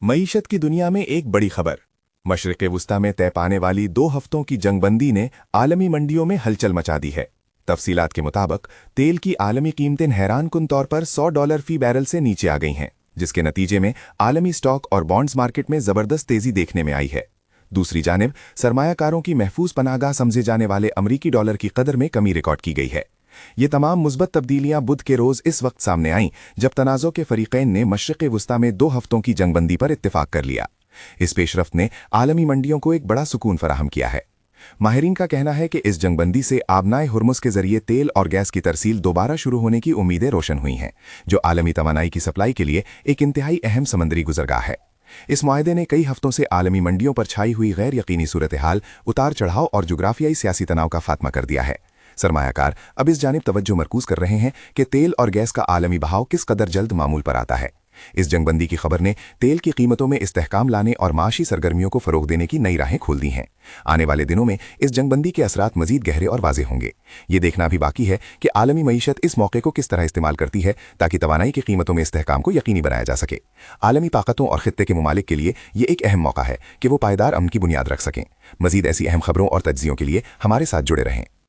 मईशत की दुनिया में एक बड़ी खबर। मशरिक़ वुस्ता में तय पाने वाली 2 हफ्तों की जंगबंदी ने आलमी मंडियों में हलचल मचा दी है। तफसीलात के मुताबिक तेल की आलमी कीमतें हैरानकुन तौर पर $100 फी बैरल से नीचे आ गई हैं, जिसके नतीजे में आलमी स्टॉक और बॉन्ड्स मार्केट में जबरदस्त तेजी देखने में आई है। दूसरी जानिब सरमायाकारों की महफूज पनाहगाह समझे जाने वाले अमरीकी डॉलर की कदर में कमी रिकॉर्ड की गई है। ये तमाम मुस्बत तब्दीलियां बुध के रोज इस वक्त सामने आईं जब तनाज़ों के फरीक़ैन ने मशरिक़ वुस्ता में 2 हफ्तों की जंगबंदी पर इत्तेफाक कर लिया। इस पेशरफ्त ने आलमी मंडियों को एक बड़ा सुकून फराहम किया है। माहिरीन का कहना है कि इस जंगबंदी से आबनाए हुर्मुज़ के जरिए तेल और गैस की तरसील दोबारा शुरू होने की उम्मीदें रोशन हुई हैं, जो आलमी तवानाई की सप्लाई के लिए एक इंतहाई अहम समंदरी गुजरगाह है। इस मुआहदे ने कई हफ्तों से आलमी मंडियों पर छाई हुई गैर यकीनी सूरत हाल, उतार चढ़ाव और जुग्राफियाई सियासी तनाव का खात्मा कर दिया है। सरमायाकार अब इस जानिब तवज्जो मरकूज कर रहे हैं कि तेल और गैस का आलमी बहाव किस कदर जल्द मामूल पर आता है। इस जंगबंदी की खबर ने तेल की कीमतों में इस्तेहकाम लाने और माशी सरगर्मियों को फरोग देने की नई राहें खोल दी हैं। आने वाले दिनों में इस जंगबंदी के असरात मजीद गहरे और वाज़ेह होंगे। ये देखना भी बाकी है कि आलमी मईशत इस मौके को किस तरह इस्तेमाल करती है ताकि तवानाई की कीमतों में इस्तेहकाम को यकीनी बनाया जा सके। आलमी ताकतों और खित्ते के ममालिक के लिए ये एक अहम मौका है कि वो पायदार अमन की बुनियाद रख सकें। मजीद ऐसी अहम खबरों और तज्जियों के लिए हमारे साथ जुड़े रहें।